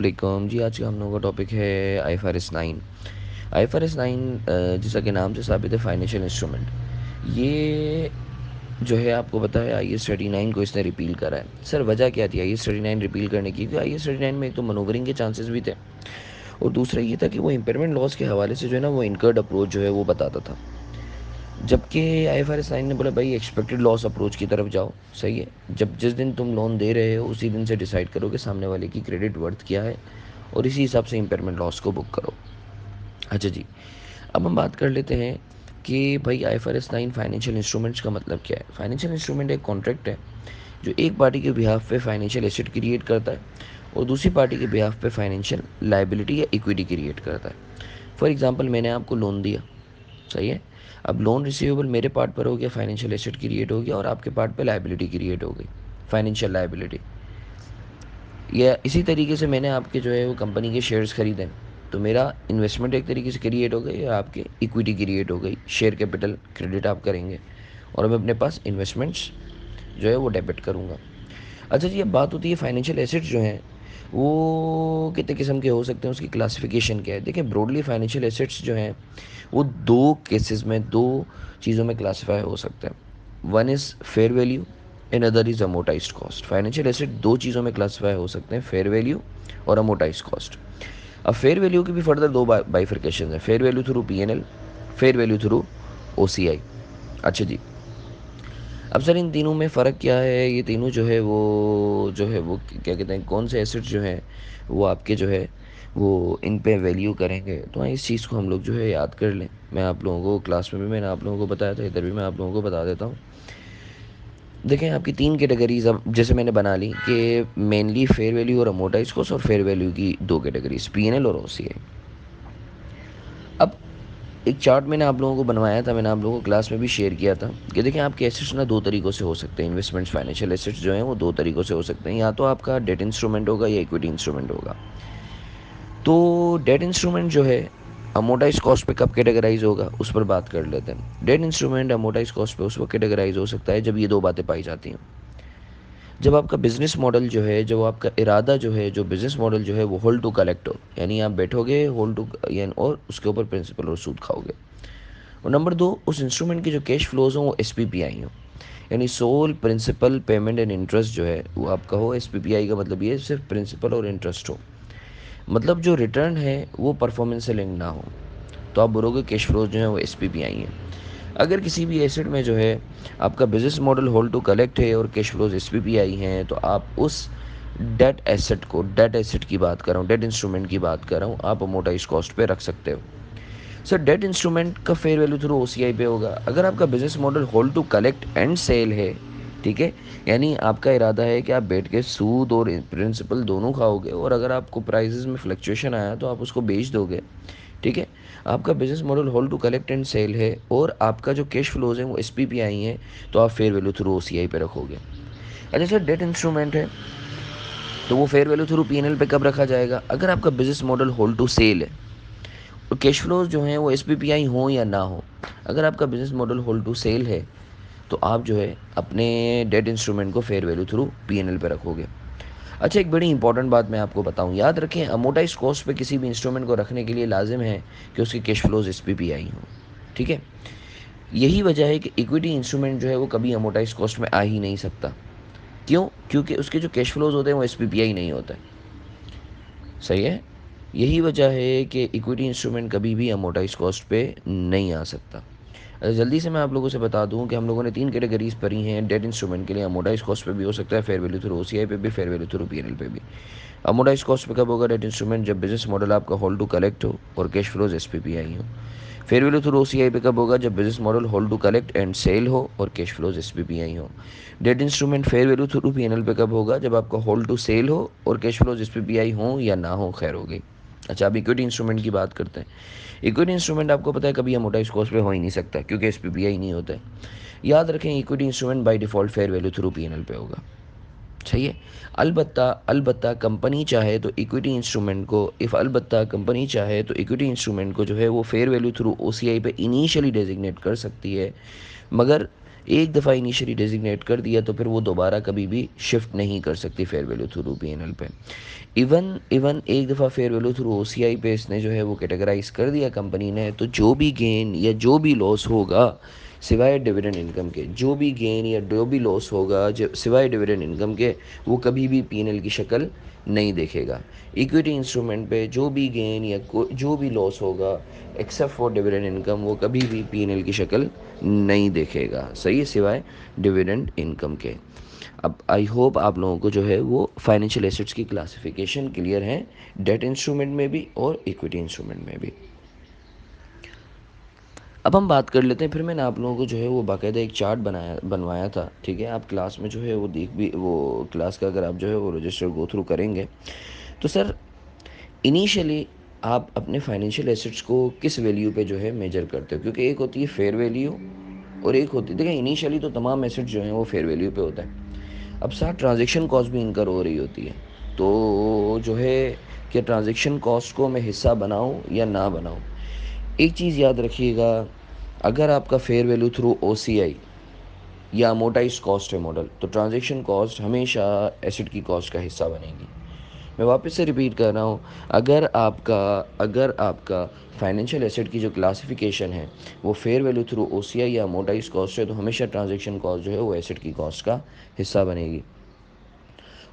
वालेकुम जी। आज का हम लोगों का टॉपिक है आईएफआरएस 9। आईएफआरएस 9 जैसा कि नाम से साबित है फाइनेंशियल इंस्ट्रूमेंट। ये जो है आपको पता है आईएएस 39 को इसने रिपील करा है। सर वजह क्या थी आईएएस 39 रिपील करने की? क्योंकि आईएएस 39 में एक तो मनोवरिंग के चांसेस भी थे और दूसरा ये था कि वो इम्पेयरमेंट लॉस के हवाले से जो है ना वो इनकर्ड अप्रोच जो है वो बताता था। जबकि आईएफआरएस 9 ने बोला भाई एक्सपेक्टेड लॉस अप्रोच की तरफ जाओ। सही है, जब जिस दिन तुम लोन दे रहे हो उसी दिन से डिसाइड करो कि सामने वाले की क्रेडिट वर्थ क्या है और इसी हिसाब से इम्पेयरमेंट लॉस को बुक करो। अच्छा जी, अब हम बात कर लेते हैं कि भाई आईएफआरएस 9 फाइनेंशियल इंस्ट्रूमेंट्स का मतलब क्या है। फाइनेंशियल इंस्ट्रूमेंट एक कॉन्ट्रैक्ट है जो एक पार्टी के बिहाफ पे फाइनेंशियल एसेट क्रिएट करता है और दूसरी पार्टी के बिहाफ पे फाइनेंशियल लाइबिलिटी या इक्विटी क्रिएट करता है। फॉर एग्जांपल मैंने आपको लोन दिया, सही है। अब लोन रिसीवेबल मेरे पार्ट पर हो गया, फाइनेंशियल एसेट क्रिएट हो गया, और आपके पार्ट पे लाइबिलिटी क्रिएट हो गई, फाइनेंशियल लाइबिलिटी। या इसी तरीके से मैंने आपके जो है वो कंपनी के शेयर्स खरीदे, तो मेरा इन्वेस्टमेंट एक तरीके से क्रिएट हो गई या आपके इक्विटी क्रिएट हो गई, शेयर कैपिटल क्रेडिट आप करेंगे और मैं अपने पास इन्वेस्टमेंट्स जो है वो डेबिट करूँगा। अच्छा जी, अब बात होती है फाइनेंशियल एसेट्स जो हैं वो कितने किस्म के हो सकते हैं, उसकी क्लासिफिकेशन क्या है। देखिए ब्रॉडली फाइनेंशियल एसेट्स जो हैं वो दो केसेस में, दो चीज़ों में क्लासीफाई हो सकते हैं। One is fair value and other is amortised cost. Financial asset दो चीज़ों में क्लासीफाई हो सकते हैं, फेयर वैल्यू और अमोटाइज्ड कॉस्ट। अब फेयर वैल्यू की भी फर्दर दो बाइफर्केशन है, fair value through PNL, fair value through OCI. अच्छा जी, अब सर इन तीनों में फ़र्क क्या है? ये तीनों जो है वो क्या कहते हैं, कौन से एसेट्स जो हैं वो आपके जो है वो इन पे वैल्यू करेंगे। तो हाँ, इस चीज़ को हम लोग जो है याद कर लें। मैं आप लोगों को क्लास में भी मैंने आप लोगों को बताया था, इधर भी मैं आप लोगों को बता देता हूँ। देखें आपकी तीन कैटेगरीज अब जैसे मैंने बना ली कि मेनली फेयर वैल्यू और अमोर्टाइज कॉस्ट, और फेयर वैल्यू की दो कैटेगरीज पीएनएल और ओसीआई। अब एक चार्ट मैंने आप लोगों को बनवाया था, मैंने आप लोगों को क्लास में भी शेयर किया था कि देखिए आपके एसेट्स ना दो तरीक़ों से हो सकते हैं। इन्वेस्टमेंट्स फाइनेंशियल एसेट्स जो हैं वो दो तरीक़ों से हो सकते हैं, या तो आपका डेट इंस्ट्रूमेंट होगा या इक्विटी इंस्ट्रूमेंट होगा। तो डेट इंस्ट्रूमेंट जो है अमोटाइज कॉस्ट पे कब कैटेगराइज होगा उस पर बात कर लेते हैं। डेट इंस्ट्रूमेंट अमोटाइज कॉस्ट पे उस वक्त कैटेगराइज हो सकता है जब ये दो बातें पाई जाती हैं। जब आपका बिज़नेस मॉडल जो है, जो आपका इरादा जो है, जो बिज़नेस मॉडल जो है वो होल्ड टू कलेक्ट हो, यानी आप बैठोगे होल्ड टू यानी और उसके ऊपर प्रिंसिपल और सूद खाओगे। और नंबर दो, उस इंस्ट्रूमेंट की जो कैश फ्लोज हों वो एस पी पी आई हों, यानी sole principal payment and interest जो है वो आपका हो। एस पी पी आई का मतलब ये सिर्फ प्रिंसिपल और इंटरेस्ट हो, मतलब जो रिटर्न है वो परफॉर्मेंस से लिंक ना हो, तो आप बोलोगे कैश फ्लोज जो है वो एस पी पी आई हैं। अगर किसी भी एसेट में जो है आपका business model hold to collect है और cash flows S P P I हैं, तो आप उस डेट एसेट को, डेट एसेट की बात कर रहा हूँ, डेट इंस्ट्रूमेंट की बात कर रहा हूँ, आप अमोटाइज कॉस्ट पे रख सकते हो। सर डेट इंस्ट्रूमेंट का फेयर वैल्यू थ्रू ओसीआई पे होगा। अगर आपका business model hold to collect and sell है, ठीक है, यानी आपका इरादा है कि आप बैठ के सूद और प्रिंसिपल दोनों खाओगे, और अगर आपको प्राइजेस में फ्लक्चुएशन आया तो आप उसको बेच दोगे, ठीक है। आपका business model hold to collect and sell है और आपका जो कैश फ्लोज हैं वो एस पी पी आई हैं, तो आप फेयर वैल्यू थ्रू ओसीआई पे रखोगे। अच्छा सर डेट इंस्ट्रूमेंट है तो वो फेयर वैल्यू थ्रू पीएनएल पे कब रखा जाएगा? अगर आपका business model hold to sell है और कैश फ्लोज जो हैं वो एस पी पी आई हों या ना हो। अगर आपका business model hold to sell है तो आप जो है अपने डेट इंस्ट्रूमेंट को फेयर वैल्यू थ्रू पीएनएल पे रखोगे। अच्छा, एक बड़ी इंपॉर्टेंट बात मैं आपको बताऊं, याद रखें अमोटाइज कॉस्ट पे किसी भी इंस्ट्रूमेंट को रखने के लिए लाजिम है कि उसकी cash flows S P P I हों, ठीक है। यही वजह है कि इक्विटी इंस्ट्रूमेंट जो है वो कभी अमोटाइज कॉस्ट में आ ही नहीं सकता। क्यों? क्योंकि उसके जो कैश फ्लोज होते हैं वो एस पी पी आई नहीं होता है। सही है, यही वजह है कि इक्विटी इंस्ट्रूमेंट कभी भी अमोटाइज कॉस्ट पे नहीं आ सकता। जल्दी से मैं आप लोगों से बता दूं कि हम लोगों ने तीन कैटेगरीज पढ़ी हैं डेट इंस्ट्रूमेंट के लिए। अमोटाइज कॉस्ट पे भी हो सकता है, फेयर वैल्यू थ्रू ओसीआई पे भी, फेयर वैल्यू थ्रू पीएनएल पे भी। अमोटाइज कॉस्ट पे कब होगा डेट इंस्ट्रूमेंट? जब बिजनेस मॉडल आपका होल्ड टू कलेक्ट हो और cash flows S P P I हो। फेयर वैल्यू थ्रू ओसीआई पे कब होगा? जब business model hold to collect and sell हो और cash flows S P P I हो। Debt instrument fair value through PNL पे कब होगा? जब आपका होल्ड टू सेल हो और cash flows S P P I हो या ना हो, खैर हो गई। अच्छा, अब इक्विटी इंस्ट्रूमेंट की बात करते हैं। इक्विटी इंस्ट्रूमेंट आपको पता है कभी अमोटाइज कॉस्ट पे हो ही नहीं सकता क्योंकि एस पी पी आई नहीं होता है। याद रखें equity instrument by default fair value through PNL पे होगा, सही है। अलबत्ता अलबत्ता कंपनी चाहे तो इक्विटी इंस्ट्रूमेंट को इफ़ अलबत्ता कंपनी चाहे तो इक्विटी इंस्ट्रूमेंट को जो है वो फेयर वैल्यू थ्रू ओसीआई पे इनिशियली डेजिग्नेट कर सकती है, मगर एक दफ़ा इनिशियली डेजिग्नेट कर दिया तो फिर वो दोबारा कभी भी शिफ्ट नहीं कर सकती फेयर वैल्यू थ्रू पीएनएल पे। इवन इवन एक दफ़ा फेयर वैल्यू थ्रू ओसीआई पे इसने जो है वो कैटेगराइज कर दिया कंपनी ने, तो जो भी गेन या जो भी लॉस होगा सिवाय डिविडेंड इनकम के, जो भी गेन या जो भी लॉस होगा सिवाय डिविडेंड इनकम के, वो कभी भी पीएनएल की शक्ल नहीं देखेगा। इक्विटी इंस्ट्रूमेंट पे जो भी गेन या जो भी लॉस होगा एक्सेप्ट फॉर डिविडेंड इनकम, वो कभी भी पीएनएल की शक्ल नहीं देखेगा, सही है, सिवाय डिविडेंड इनकम के। अब आई होप आप लोगों को जो है वो फाइनेंशियल एसेट्स की क्लासिफिकेशन क्लियर है, डेट इंस्ट्रूमेंट में भी और इक्विटी इंस्ट्रूमेंट में भी। अब हम बात कर लेते हैं, फिर मैंने आप लोगों को जो है वो बाकायदा एक चार्ट बनवाया था, ठीक है। आप क्लास में जो है वो देख भी, वो क्लास का अगर आप जो है वो रजिस्टर गो थ्रू करेंगे तो सर इनिशियली आप अपने फाइनेंशियल एसेट्स को किस वैल्यू पे जो है मेजर करते हो, क्योंकि एक होती है फेयर वैल्यू और एक होती है, देखिए इनिशियली तो तमाम एसेट्स जो हैं वो फेयर वैल्यू पे होता है। अब साथ ट्रांजैक्शन कॉस्ट भी इनकर हो रही होती है, तो जो है कि ट्रांजैक्शन कॉस्ट को मैं हिस्सा बनाऊं या ना बनाऊं। एक चीज़ याद रखिएगा, अगर आपका फेयर वैल्यू थ्रू ओसीआई या अमोर्टाइज्ड कॉस्ट है मॉडल, तो ट्रांजैक्शन कॉस्ट हमेशा एसेट की कॉस्ट का हिस्सा बनेगी। मैं वापस से रिपीट कर रहा हूँ, अगर आपका फाइनेंशियल एसेट की जो क्लासिफिकेशन है वो फेयर वैल्यू थ्रू ओसीआई या अमोर्टाइज्ड कॉस्ट है, तो हमेशा ट्रांजैक्शन कॉस्ट जो है वो एसेट की कॉस्ट का हिस्सा बनेगी।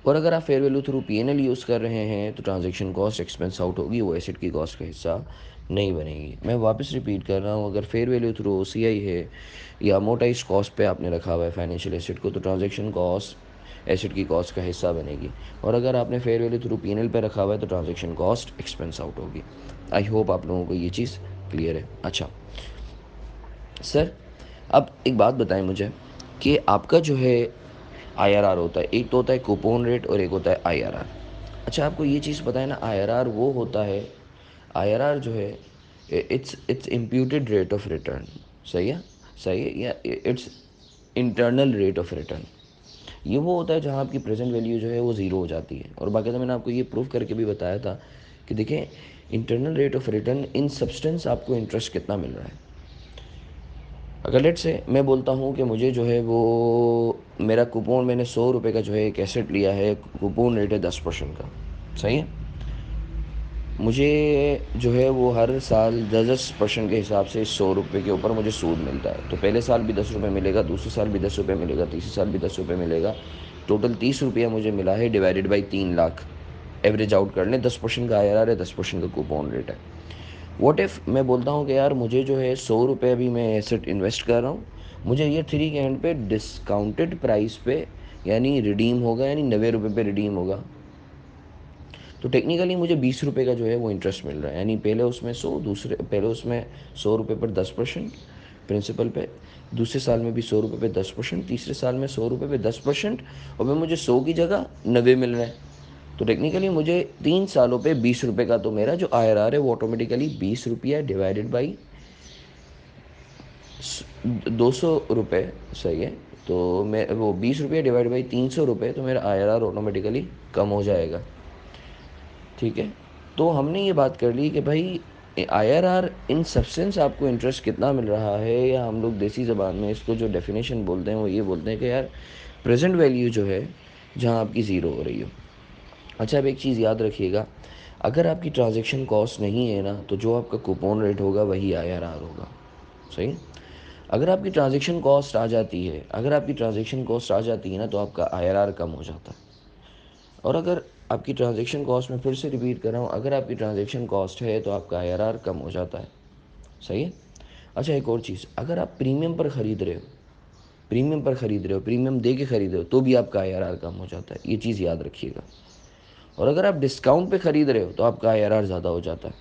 और अगर आप fair value through PNL use कर रहे हैं तो ट्रांजैक्शन कॉस्ट एक्सपेंस आउट होगी, वो एसेट की कॉस्ट का हिस्सा नहीं बनेगी। मैं वापस रिपीट कर रहा हूँ, अगर फेयर वैल्यू थ्रू ओसीआई है या अमोर्टाइज कॉस्ट पे आपने रखा हुआ है फाइनेंशियल एसेट को, तो ट्रांजैक्शन कॉस्ट एसेट की कॉस्ट का हिस्सा बनेगी। और अगर आपने फेयर वैल्यू थ्रू पीएनएल पे रखा हुआ है तो ट्रांजैक्शन कॉस्ट एक्सपेंस आउट होगी। आई होप आप लोगों को ये चीज़ क्लियर है। अच्छा सर, अब एक बात बताएं मुझे कि आपका जो है आईआरआर होता है, एक तो होता है कूपन रेट और एक होता है आईआरआर। अच्छा आपको ये चीज़ पता है ना, आईआरआर वो होता है, आईआरआर जो है it's imputed rate of return, सही है, सही है, या it's internal rate of return. ये वो होता है जहाँ आपकी प्रेजेंट वैल्यू जो है वो ज़ीरो हो जाती है। और बाकी तो मैंने आपको ये प्रूफ करके भी बताया था कि देखें internal rate of return in substance आपको इंटरेस्ट कितना मिल रहा है। अगर लेट से मैं बोलता हूँ कि मुझे जो है वो मेरा कूपन, मैंने 100 रुपये का जो है एक एसेट लिया है, कूपन रेट है 10% का, सही है, मुझे जो है वो हर साल 10% के हिसाब से 100 रुपये के ऊपर मुझे सूद मिलता है। तो पहले साल भी 10 रुपये मिलेगा, दूसरे साल भी 10 रुपये मिलेगा, तीसरे साल भी 10 रुपये मिलेगा, टोटल 30 रुपया मुझे मिला है divided by 3 lakh. Average out कर लें, 10% का आईआरआर है, 10% का कूपन रेट है। व्हाट इफ़ मैं बोलता हूँ कि यार मुझे जो है 100 रुपये अभी मैं एसेट इन्वेस्ट कर रहा हूँ, मुझे ये 3 के एंड पे डिस्काउंटेड प्राइस पे यानी रिडीम होगा, यानी 90 रुपये पे रिडीम होगा, तो टेक्निकली मुझे 20 रुपये का जो है वो इंटरेस्ट मिल रहा है। यानी पहले उसमें 100, दूसरे पहले उसमें 100 रुपये पर 10% प्रिंसिपल पे, दूसरे साल में भी 100 रुपये पे 10%, तीसरे साल में 100 रुपये पे 10%, और मैं मुझे 100 की जगह 90 मिल रहा है। तो टेक्निकली मुझे 3 सालों पे 20 रुपये का तो मेरा जो आईआरआर है वो ऑटोमेटिकली 20 रुपया डिवाइडेड बाई 200 रुपये, सही है, तो मैं वो 20 रुपया डिवाइड बाई 300 रुपये, तो मेरा आईआरआर ऑटोमेटिकली कम हो जाएगा, ठीक है। तो हमने ये बात कर ली कि भाई आईआरआर इन सब्सटेंस आपको इंटरेस्ट कितना मिल रहा है, या हम लोग देसी ज़बान में इसको जो डेफिनेशन बोलते हैं वो ये बोलते हैं कि यार प्रेजेंट वैल्यू जो है जहाँ आपकी ज़ीरो हो रही हो। अच्छा अब एक चीज़ याद रखिएगा, अगर आपकी ट्रांजैक्शन कॉस्ट नहीं है ना, तो जो आपका कूपन रेट होगा वही आईआरआर होगा, सही। अगर आपकी ट्रांजैक्शन कॉस्ट आ जाती है, अगर आपकी ट्रांजैक्शन कॉस्ट आ जाती है ना, तो आपका आईआरआर कम हो जाता है। और अगर आपकी ट्रांजैक्शन कॉस्ट, में फिर से रिपीट कर रहा हूँ, अगर आपकी ट्रांजैक्शन कॉस्ट है तो आपका आईआरआर कम हो जाता है, सही है। अच्छा एक और चीज़, अगर आप प्रीमियम पर ख़रीद रहे हो, प्रीमियम दे के ख़रीद रहे हो, तो भी आपका आईआरआर कम हो जाता है, ये चीज़ याद रखिएगा। और अगर आप डिस्काउंट पे ख़रीद रहे हो तो आपका आईआरआर ज़्यादा हो जाता है,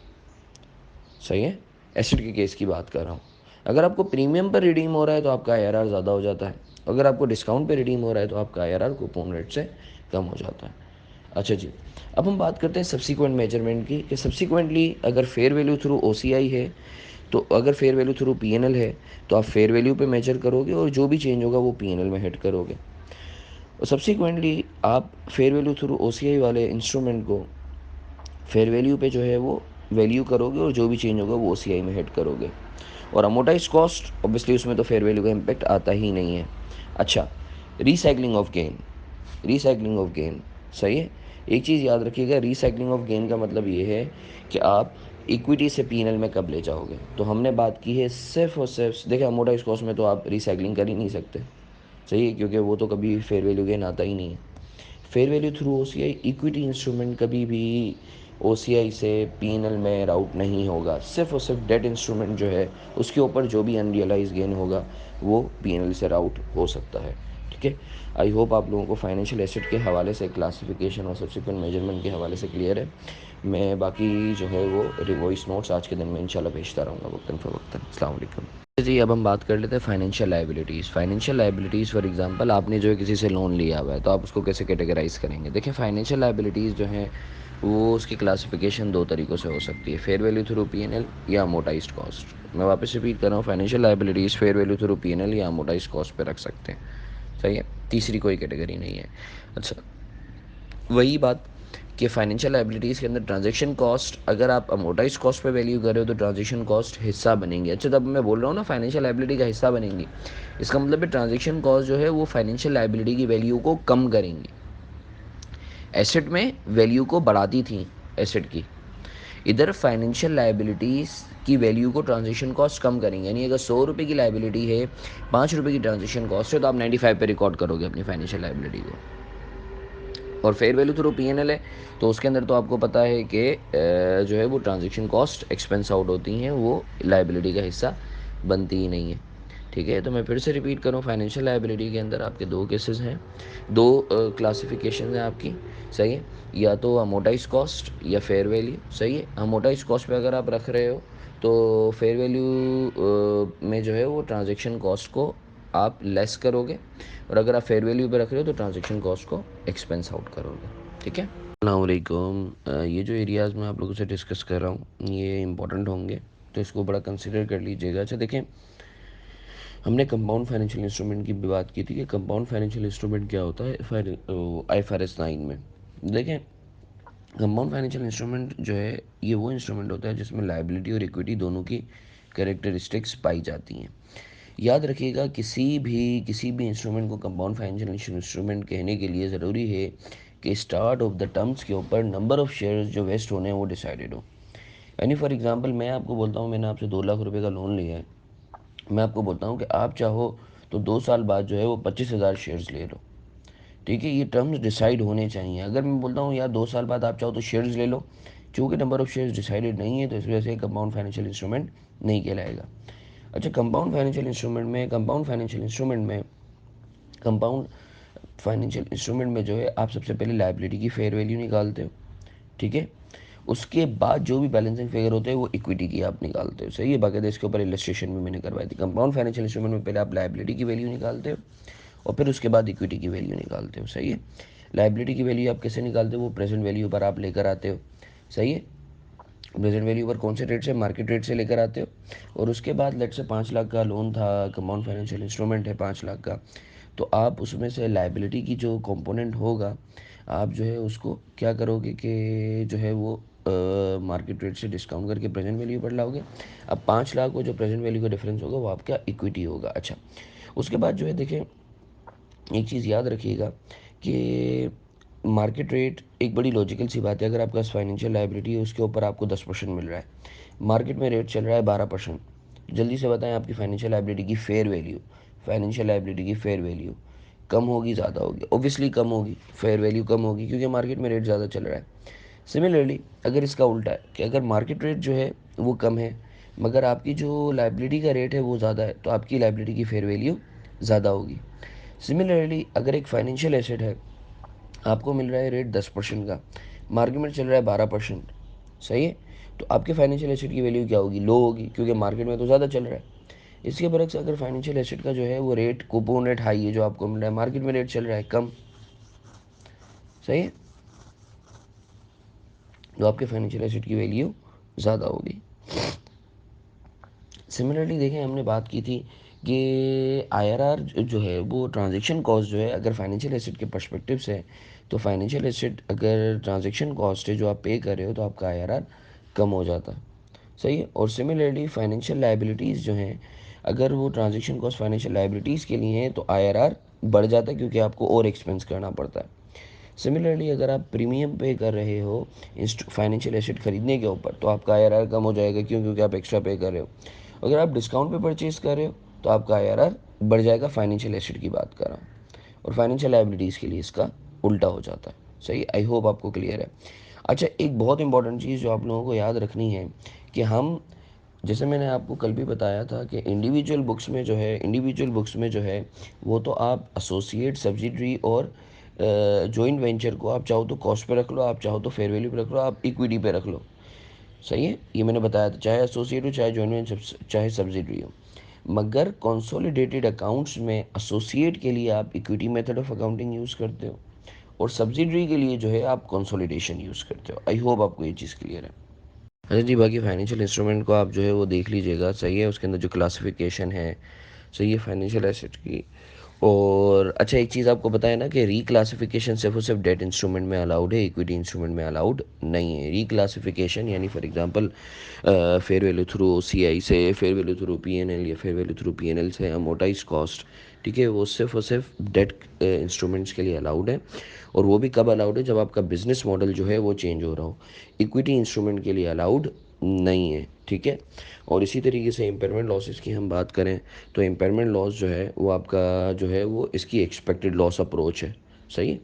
सही है। एसिड के केस की बात कर रहा हूँ, अगर आपको प्रीमियम पर रिडीम हो रहा है तो आपका आईआरआर ज़्यादा हो जाता है, अगर आपको डिस्काउंट पे रिडीम हो रहा है तो आपका आईआरआर कूपन रेट से कम हो जाता है। अच्छा जी, अब हम बात करते हैं सब्सिक्वेंट मेजरमेंट की, कि सब्सिक्वेंटली अगर फेयर वैल्यू थ्रू ओसीआई है, तो अगर फेयर वैल्यू थ्रू पीएनएल है तो आप फेयर वैल्यू पे मेजर करोगे और जो भी चेंज होगा वो पीएनएल में हिट करोगे। और सब्सिक्वेंटली आप फेयर वैल्यू थ्रू ओसीआई वाले इंस्ट्रूमेंट को फेयर वैल्यू पे जो है वो वैल्यू करोगे और जो भी चेंज होगा वो ओसीआई में हिट करोगे। और अमोटाइज कॉस्ट ऑब्वियसली उसमें तो फेयर वैल्यू का इम्पैक्ट आता ही नहीं है। अच्छा, recycling of gain, recycling of gain, सही है। एक चीज़ याद रखिएगा, रीसाइकलिंग ऑफ गेन का मतलब ये है कि आप इक्विटी से पीएनएल में कब ले जाओगे। तो हमने बात की है सिर्फ और सिर्फ, देखिए अमोटाइज कॉस्ट में तो आप रिसाइकलिंग कर ही नहीं सकते, सही है, क्योंकि वो तो कभी फेयर वैल्यू गेन आता ही नहीं है। Fair value through OCI equity instrument कभी भी ओसीआई से पीएनएल में राउट नहीं होगा। सिर्फ और सिर्फ डेट इंस्ट्रूमेंट जो है उसके ऊपर जो भी अनरियलाइज गेन होगा वो पीएनएल से राउट हो सकता है। ठीक है, आई होप आप लोगों को फाइनेंशियल एसेट के हवाले से क्लासिफिकेशन और सब्सिक्वेंट मेजरमेंट के हवाले से क्लियर है। मैं बाकी जो है वो वॉइस नोट्स आज के दिन में इंशाल्लाह भेजता रहूँगा वक्तन फ़वक्तन। अस्सलाम वालेकुम जी। अब हम बात कर लेते हैं financial liabilities. Financial liabilities for example आपने जो है किसी से लोन लिया हुआ है तो आप उसको कैसे कैटेगराइज करेंगे। देखिए फाइनेंशियल लाइबिलिटीज़ जो हैं वो उसकी क्लासिफिकेशन दो तरीक़ों से हो सकती है, फेयर वैल्यू थ्रू पीएनएल या अमोटाइज्ड कॉस्ट। मैं वापस रिपीट कर रहा हूँ, financial liabilities fair value through PNL या अमोटाइज्ड कॉस्ट पे रख सकते हैं, सही है, तीसरी कोई कैटेगरी नहीं है। अच्छा, वही बात कि फाइनेंशियल लाइबिलिटीज़ के अंदर ट्रांजैक्शन कॉस्ट अगर आप अमोटाइज कॉस्ट पे वैल्यू कर रहे हो तो ट्रांजैक्शन कॉस्ट हिस्सा बनेंगे। अच्छा, तब मैं बोल रहा हूँ ना फाइनेंशियल लाइबिलिटी का हिस्सा बनेंगी, इसका मतलब है ट्रांजैक्शन कॉस्ट जो है वो फाइनेंशियल लाइबिलिटी की वैल्यू को कम करेंगी। एसेट में वैल्यू को बढ़ाती थी एसेट की, इधर फाइनेंशियल लाइबिलिटीज़ की वैल्यू को ट्रांजेक्शन कॉस्ट कम करेंगे। यानी अगर 100 रुपये की लाइबिलिटी है, 5 रुपये की ट्रांजेक्शन कॉस्ट है, तो आप 95 पे रिकॉर्ड करोगे अपनी फाइनेंशियल लाइबिलिटी को। और फेयर वैल्यू थ्रू पीएनएल है तो उसके अंदर तो आपको पता है कि जो है वो ट्रांजैक्शन कॉस्ट एक्सपेंस आउट होती हैं, वो लाइबिलिटी का हिस्सा बनती ही नहीं है। ठीक है, तो मैं फिर से रिपीट करूँ, फाइनेंशियल लाइबिलिटी के अंदर आपके दो केसेस हैं, दो क्लासिफिकेशन हैं आपकी, सही है, या तो अमोटाइज कॉस्ट या फेयर वैल्यू। सही है, अमोटाइज कॉस्ट पे अगर आप रख रहे हो तो फेयर वैल्यू में जो है वो ट्रांजैक्शन कॉस्ट को आप लेस करोगे, और अगर आप फेयर वैल्यू पे रख रहे हो तो ट्रांजैक्शन कॉस्ट को एक्सपेंस आउट करोगे। ठीक है, अस्सलामुअलैकुम। ये जो एरियाज़ मैं आप लोगों से डिस्कस कर रहा हूँ ये इंपॉर्टेंट होंगे, तो इसको बड़ा कंसिडर कर लीजिएगा। अच्छा देखें, हमने कंपाउंड फाइनेंशियल इंस्ट्रूमेंट की भी बात की थी कि कंपाउंड फाइनेंशियल इंस्ट्रूमेंट क्या होता है IFRS 9 में। देखें, कंपाउंड फाइनेंशियल इंस्ट्रूमेंट जो है ये वो इंस्ट्रूमेंट होता है जिसमें लाइबिलिटी और इक्विटी दोनों की कैरेक्टरिस्टिक्स पाई जाती हैं। याद रखिएगा, किसी भी इंस्ट्रूमेंट को कंपाउंड फाइनेंशियल इंस्ट्रूमेंट कहने के लिए ज़रूरी है कि स्टार्ट ऑफ द टर्म्स के ऊपर नंबर ऑफ़ शेयर्स जो वेस्ट होने हैं वो डिसाइडेड हो। यानी फॉर एग्जांपल मैं आपको बोलता हूँ मैंने आपसे 2 लाख रुपए का लोन लिया है, मैं आपको बोलता हूँ कि आप चाहो तो 2 साल बाद जो है वो 25,000 शेयर्स ले लो। ठीक है, ये टर्म्स डिसाइड होने चाहिए। अगर मैं बोलता हूँ यार 2 साल बाद आप चाहो तो शेयर्स ले लो, चूँकि नंबर ऑफ़ शेयर्स डिसाइडेड नहीं है तो इस वजह से कंपाउंड फाइनेंशियल इंस्ट्रूमेंट नहीं कहलाएगा। अच्छा, कंपाउंड फाइनेंशियल इंस्ट्रूमेंट में जो है आप सबसे पहले लाइबिलिटी की फेयर वैल्यू निकालते हो। ठीक है, उसके बाद जो भी बैलेंसिंग फिगर होते हैं वो इक्विटी की आप निकालते हो। सही है, बाकायदा इसके ऊपर इलस्ट्रेशन भी मैंने करवाई थी। कंपाउंड फाइनेंशियल इंस्ट्रूमेंट में पहले आप लाइबिलिटी की वैल्यू निकालते हो और फिर उसके बाद इक्विटी की वैल्यू निकालते हो। सही है, लाइबिलिटी की वैल्यू आप कैसे निकालते हो, वो प्रेजेंट वैल्यू पर आप लेकर आते हो। सही है, प्रेजेंट वैल्यू पर कौन से रेट से, मार्केट रेट से लेकर आते हो। और उसके बाद लेट से 5 लाख का लोन था, कंपाउंड फाइनेंशियल इंस्ट्रूमेंट है 5 लाख का, तो आप उसमें से लाइबिलिटी की जो कंपोनेंट होगा आप जो है उसको क्या करोगे कि जो है वो मार्केट रेट से डिस्काउंट करके प्रेजेंट वैल्यू पर लाओगे। अब 5 लाख को जो प्रेजेंट वैल्यू का डिफरेंस होगा वो आपका इक्विटी होगा। अच्छा, उसके बाद जो है देखें, एक चीज़ याद रखिएगा कि मार्केट रेट एक बड़ी लॉजिकल सी बात है। अगर आपके पास फाइनेंशियल लाइबिलिटी है उसके ऊपर आपको 10% मिल रहा है, मार्केट में रेट चल रहा है 12%, जल्दी से बताएं आपकी फाइनेंशियल लाइबिलिटी की फेयर वैल्यू, फाइनेंशियल लाइबिलिटी की फेयर वैल्यू कम होगी ज़्यादा होगी? ऑब्वियसली कम होगी, फेयर वैल्यू कम होगी क्योंकि मार्केट में रेट ज़्यादा चल रहा है। सिमिलरली अगर इसका उल्टा है कि अगर मार्केट रेट जो है वो कम है मगर आपकी जो लाइबिलिटी का रेट है वो ज़्यादा है, तो आपकी लाइबिलिटी की फेयर वैल्यू ज़्यादा होगी। सिमिलरली अगर एक फाइनेंशियल एसेट है, आपको मिल रहा है रेट 10% का, मार्केट में चल रहा है 12%, सही है, तो आपके फाइनेंशियल एसेट की वैल्यू क्या होगी? लो होगी, क्योंकि मार्केट में तो ज़्यादा चल रहा है। इसके बरक्स अगर फाइनेंशियल एसेट का जो है वो रेट, कूपन रेट हाई है जो आपको मिल रहा है, मार्केट में रेट चल रहा है कम, सही है, तो आपके फाइनेंशियल एसेट की वैल्यू ज़्यादा होगी। सिमिलरली देखें, हमने बात की थी कि IRR जो है वो ट्रांजैक्शन कॉस्ट जो है अगर फाइनेंशियल एसेट के पर्सपेक्टिव से है, तो फाइनेंशियल एसेट अगर ट्रांजैक्शन कॉस्ट है जो आप पे कर रहे हो तो आपका IRR कम हो जाता है। सही है। और सिमिलरली फाइनेंशियल लायबिलिटीज़ जो हैं, अगर वो ट्रांजेक्शन कॉस्ट फाइनेंशियल लायबिलिटीज़ के लिए हैं तो आईआरआर बढ़ जाता है, क्योंकि आपको और एक्सपेंस करना पड़ता है। सिमिलरली अगर आप प्रीमियम पे कर रहे हो फाइनेंशियल एसेट खरीदने के ऊपर, तो आपका आईआरआर कम हो जाएगा, क्यों? क्योंकि आप एक्स्ट्रा पे कर रहे हो। अगर आप डिस्काउंट पे परचेज कर रहे हो तो आपका आईआरआर बढ़ जाएगा। फाइनेंशियल एसेट की बात कर रहा हूँ। और फाइनेंशियल लायबिलिटीज़ के लिए इसका उल्टा हो जाता है। सही, आई होप आपको क्लियर है। अच्छा, एक बहुत इंपॉर्टेंट चीज़ जो आप लोगों को याद रखनी है कि हम, जैसे मैंने आपको कल भी बताया था कि इंडिविजुअल बुक्स में जो है वो तो आप एसोसिएट, सब्सिडरी और जॉइंट वेंचर को आप चाहो तो कॉस्ट पे रख लो, आप चाहो तो फेयर वैल्यू पे रख लो, आप इक्विटी पे रख लो। सही है, ये मैंने बताया था, चाहे एसोसिएट हो, चाहे जॉइंट वेंचर, चाहे सब्सिडरी हो। मगर कंसोलिडेटेड अकाउंट्स में एसोसिएट के लिए आप equity method of accounting use करते हो, और सब्सिडरी के लिए जो है आप कंसोलिडेशन यूज़ करते हो। आई होप आपको ये चीज़ क्लियर है। अच्छा जी, बाकी फाइनेंशियल इंस्ट्रूमेंट को आप जो है वो देख लीजिएगा। सही है, उसके अंदर जो क्लासिफिकेशन है, सही है, फाइनेंशियल एसेट की। और अच्छा, एक चीज़ आपको पता है ना कि रीक्लासिफिकेशन सिर्फ और सिर्फ डेट इंस्ट्रूमेंट में अलाउड है, इक्विटी इंस्ट्रूमेंट में अलाउड नहीं है। रीक्लासिफिकेशन यानी for example fair value through OCI से, फेयर वैल्यू थ्रू पीएनएल, या फेयर वैल्यू थ्रू पीएनएल से अमोर्टाइज कॉस्ट, ठीक है, वो सिर्फ और सिर्फ डेट इंस्ट्रूमेंट्स के लिए अलाउड है। और वो भी कब अलाउड है? जब आपका बिजनेस मॉडल जो है वो चेंज हो रहा हो। इक्विटी इंस्ट्रूमेंट के लिए अलाउड नहीं है, ठीक है। और इसी तरीके से इम्पेयरमेंट लॉसेस की हम बात करें तो इम्पेयरमेंट लॉस जो है वो आपका जो है वो इसकी एक्सपेक्टेड लॉस अप्रोच है। सही है,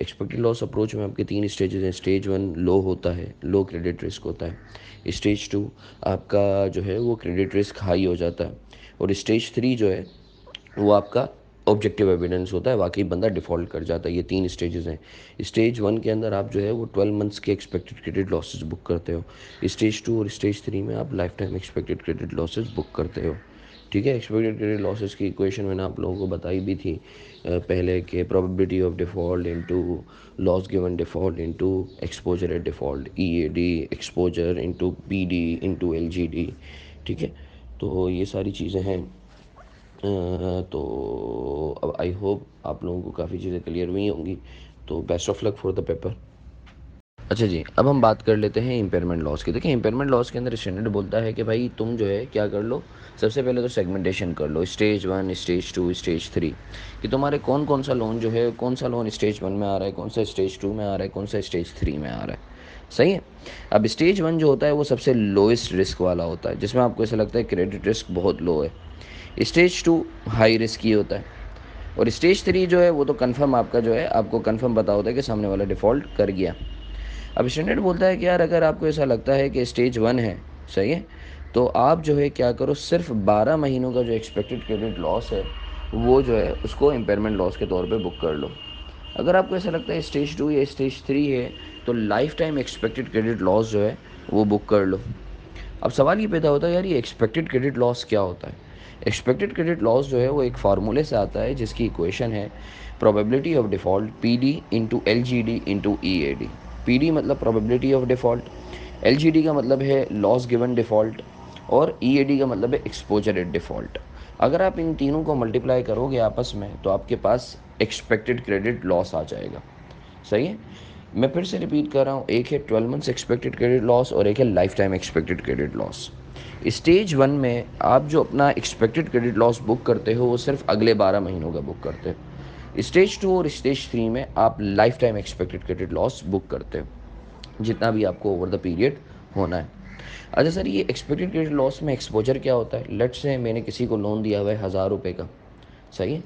एक्सपेक्टेड लॉस अप्रोच में आपके 3 स्टेजेस हैं। स्टेज 1 लो होता है, लो क्रेडिट रिस्क होता है। स्टेज 2 आपका जो है वो क्रेडिट रिस्क हाई हो जाता है। और स्टेज 3 जो है वो आपका ऑब्जेक्टिव एविडेंस होता है, वाकई बंदा डिफ़ॉल्ट कर जाता है। ये 3 स्टेजेस हैं। स्टेज 1 के अंदर आप जो है वो 12 मंथ्स के एक्सपेक्टेड क्रेडिट लॉसेस बुक करते हो। स्टेज 2 और स्टेज 3 में आप life time expected credit losses book करते हो, ठीक है। एक्सपेक्टेड क्रेडिट लॉसेस की इक्वेशन मैंने आप लोगों को बताई भी थी पहले, के probability of default into loss given default into exposure at default, EAD exposure into PD into LGD, ठीक है। तो ये सारी चीज़ें हैं। तो अब आई होप आप लोगों को काफ़ी चीज़ें क्लियर हुई होंगी। तो best of luck for the paper. अच्छा जी, अब हम बात कर लेते हैं इम्पेयरमेंट लॉस की। देखिए, इम्पेयरमेंट लॉस के अंदर स्टैंडर्ड बोलता है कि भाई तुम जो है क्या कर लो, सबसे पहले तो सेगमेंटेशन कर लो, स्टेज 1, स्टेज 2, स्टेज 3, कि तुम्हारे कौन कौन सा लोन जो है, कौन सा लोन स्टेज 1 में आ रहा है, कौन सा स्टेज 2 में आ रहा है, कौन सा स्टेज 3 में आ रहा है। सही है। अब स्टेज 1 जो होता है वो सबसे लोएस्ट रिस्क वाला होता है, जिसमें आपको ऐसा लगता है क्रेडिट रिस्क बहुत लो है। स्टेज 2 हाई रिस्क ही होता है। और स्टेज 3 जो है वो तो कंफर्म, आपका जो है आपको कंफर्म पता होता है कि सामने वाला डिफ़ॉल्ट कर गया। अब स्टैंडर्ड बोलता है कि यार अगर आपको ऐसा लगता है कि स्टेज 1 है, सही है, तो आप जो है क्या करो, सिर्फ 12 महीनों का जो एक्सपेक्टेड क्रेडिट लॉस है वो जो है उसको इम्पेयरमेंट लॉस के तौर पे बुक कर लो। अगर आपको ऐसा लगता है स्टेज 2 या स्टेज 3 है, तो life time expected credit loss जो है वो बुक कर लो। अब सवाल ये पैदा होता है, यार ये एक्सपेक्टेड क्रेडिट लॉस क्या होता है? एक्सपेक्टेड क्रेडिट लॉस जो है वो एक फार्मूले से आता है, जिसकी इक्वेशन है probability of default, P D into L G D into E A D. P D मतलब probability of default, L G D का मतलब है लॉस गिवन डिफ़ॉल्ट, और ई ए डी का मतलब है एक्सपोजर एट डिफ़ॉल्ट। अगर आप इन तीनों को मल्टीप्लाई करोगे आपस में तो आपके पास एक्सपेक्टेड क्रेडिट लॉस आ जाएगा। सही है, मैं फिर से रिपीट कर रहा हूँ, एक है 12 मंथ्स एक्सपेक्टेड क्रेडिट लॉस और एक है life time expected credit loss. Stage 1 में आप जो अपना एक्सपेक्टेड क्रेडिट लॉस बुक करते हो वो सिर्फ अगले 12 महीनों का बुक करते हो। स्टेज 2 और स्टेज 3 में आप life time expected credit loss book करते हो, जितना भी आपको ओवर द पीरियड होना है। अच्छा सर, ये एक्सपेक्टेड क्रेडिट लॉस में एक्सपोजर क्या होता है? लेट्स से मैंने किसी को लोन दिया हुआ है 1000 रुपये का, सही है।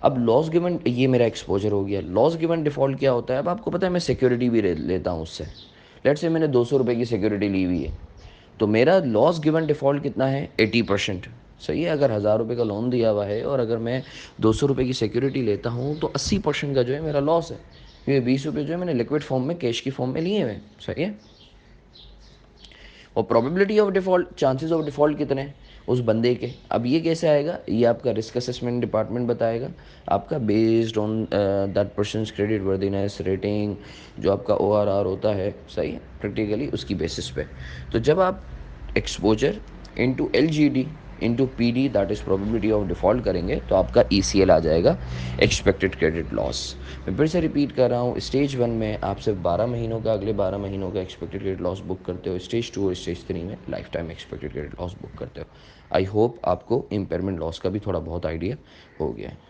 अब लॉस गिवन, ये मेरा एक्सपोजर हो गया। लॉस गिवन डिफ़ॉल्ट क्या होता है? अब आपको पता है मैं सिक्योरिटी भी लेता हूँ उससे। लेट्स से मैंने 200 रुपये की सिक्योरिटी ली हुई है, तो मेरा लॉस गिवन डिफ़ॉल्ट कितना है? 80%। सही है, अगर 1000 रुपये का लोन दिया हुआ है और अगर मैं 200 रुपये की सिक्योरिटी लेता हूँ तो 80% का जो है मेरा लॉस है, क्योंकि 20 रुपये जो है मैंने लिक्विड फॉर्म में, कैश की फॉर्म में लिए हुए हैं। सही है। और probability of default, chances of default कितने हैं उस बंदे के? अब ये कैसे आएगा? ये आपका रिस्क असेसमेंट डिपार्टमेंट बताएगा आपका, based on that persons credit worthiness rating, जो आपका ORR होता है, सही है, प्रैक्टिकली उसकी बेसिस पे। तो जब आप exposure into LGD into PD, that is probability of default करेंगे तो आपका ECL आ जाएगा, एक्सपेक्टेड क्रेडिट लॉस। मैं फिर से रिपीट कर रहा हूँ, स्टेज 1 में आप सिर्फ 12 महीनों का, अगले 12 महीनों का एक्सपेक्टेड क्रेडिट लॉस बुक करते हो। स्टेज 2 और स्टेज 3 में life time expected credit loss book करते हो। आई होप आपको इम्पेयरमेंट लॉस का भी थोड़ा बहुत आइडिया हो गया है।